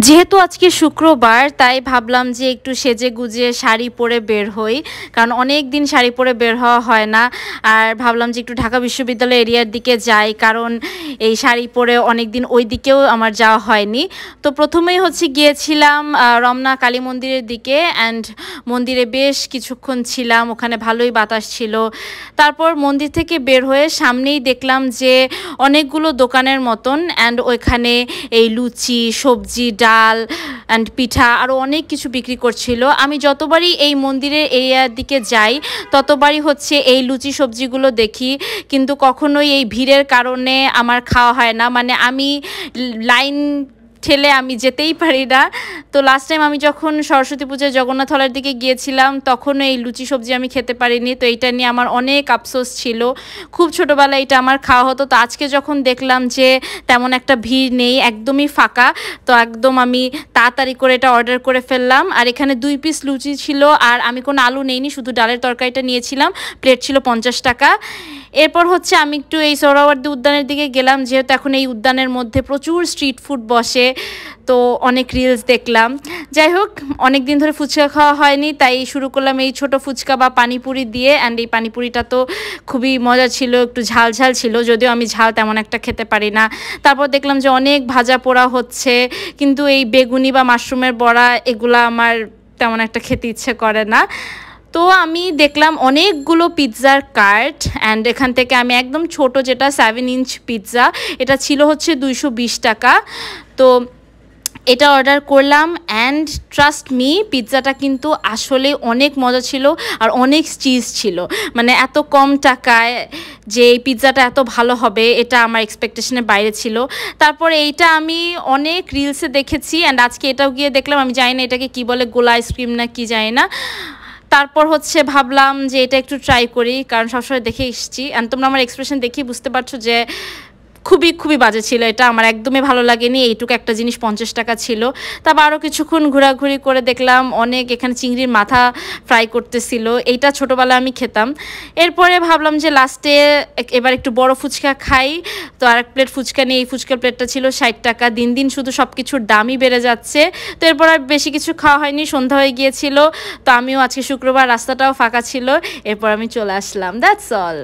যেহেতু আজকে শুক্রবার তাই ভাবলাম যে একটু সেজে গুজে শাড়ি পরে বের হই, কারণ অনেক দিন শাড়ি পরে বের হওয়া হয় না। আর ভাবলাম যে একটু ঢাকা বিশ্ববিদ্যালয় এরিয়ার দিকে যাই, কারণ এই শাড়ি পরে অনেক দিন ওই দিকেও আমার যাওয়া হয়নি। তো প্রথমেই গিয়েছিলাম রমনা কালী মন্দিরের দিকে, অ্যান্ড মন্দিরে বেশ কিছুক্ষণ ছিলাম, ওখানে ভালোই বাতাস ছিল। তারপর মন্দির থেকে বের হয়ে সামনেই দেখলাম যে অনেকগুলো দোকানের মতন, অ্যান্ড ওইখানে এই লুচি, সবজি, ডাল অ্যান্ড পিঠা আরও অনেক কিছু বিক্রি করছিল। আমি যতবারই এই মন্দিরের এরিয়ার দিকে যাই ততবারই এই লুচি সবজিগুলো দেখি, কিন্তু কখনোই এই ভিড়ের কারণে আমার খাওয়া হয় না। মানে আমি লাইন ঠেলে আমি যেতেই পারি না। তো লাস্ট টাইম আমি যখন সরস্বতী পূজায় জগন্নাথ হলের দিকে গিয়েছিলাম তখনও এই লুচি সবজি আমি খেতে পারিনি, তো এইটা নিয়ে আমার অনেক আফসোস ছিল। খুব ছোটোবেলায় এটা আমার খাওয়া হতো। তো আজকে যখন দেখলাম যে তেমন একটা ভিড় নেই, একদমই ফাঁকা, তো একদম আমি তাড়াতাড়ি করে এটা অর্ডার করে ফেললাম। আর এখানে 2 পিস লুচি ছিল, আর আমি কোনো আলু নেইনি, শুধু ডালের তরকারিটা নিয়েছিলাম। প্লেট ছিল 50 টাকা। এরপর আমি একটু এই সোহরাওয়ার্দী উদ্যানের দিকে গেলাম, যেহেতু এখন এই উদ্যানের মধ্যে প্রচুর স্ট্রিট ফুড বসে, তো অনেক রিলস দেখলাম। যাই হোক, অনেক দিন ধরে ফুচকা খাওয়া হয়নি, তাই শুরু করলাম এই ছোট ফুচকা বা পানিপুরি দিয়ে। অ্যান্ড এই পানিপুরিটা তো খুবই মজা ছিল, একটু ঝাল ঝাল ছিল, যদিও আমি ঝাল তেমন একটা খেতে পারি না। তারপর দেখলাম যে অনেক ভাজা পোড়া হচ্ছে, কিন্তু এই বেগুনি বা মাশরুমের বড়া এগুলো আমার তেমন একটা খেতে ইচ্ছে করে না। তো আমি দেখলাম অনেকগুলো পিৎজার কার্ট, অ্যান্ড এখান থেকে আমি একদম ছোট, যেটা 7 ইঞ্চ পিৎজা, এটা ছিল 220 টাকা। তো এটা অর্ডার করলাম, অ্যান্ড ট্রাস্ট মি, পিৎজাটা কিন্তু আসলে অনেক মজা ছিল আর অনেক চিজ ছিল। মানে এত কম টাকায় যে এই পিৎজাটা এত ভালো হবে এটা আমার এক্সপেকটেশনের বাইরে ছিল। তারপর এইটা আমি অনেক রিলসে দেখেছি, অ্যান্ড আজকে এটাও গিয়ে দেখলাম। আমি জানি না এটাকে কি বলে, গোলা আইসক্রিম না কি জানি না। তারপর ভাবলাম যে এটা একটু ট্রাই করি, কারণ সবসময় দেখে এসেছি, অ্যান্ড তোমরা আমার এক্সপ্রেশন দেখেই বুঝতে পারছো যে খুবই খুবই বাজে ছিল এটা, আমার একদমই ভালো লাগেনি। এইটুকু একটা জিনিস 50 টাকা ছিল। তারপর আরও কিছুক্ষণ ঘোরাঘুরি করে দেখলাম অনেক এখানে চিংড়ির মাথা ফ্রাই করতেছিল, এইটা ছোটোবেলায় আমি খেতাম। এরপরে ভাবলাম যে লাস্টে এবার একটু বড় ফুচকা খাই, তো আরেক প্লেট ফুচকা নিয়ে, এই ফুচকার প্লেটটা ছিল 60 টাকা। দিন দিন শুধু সব কিছুর দামই বেড়ে যাচ্ছে। তো এরপর আর বেশি কিছু খাওয়া হয়নি, সন্ধ্যা হয়ে গিয়েছিল। তো আমিও আজকে শুক্রবার, রাস্তাটাও ফাঁকা ছিল, এরপর আমি চলে আসলাম। That's all.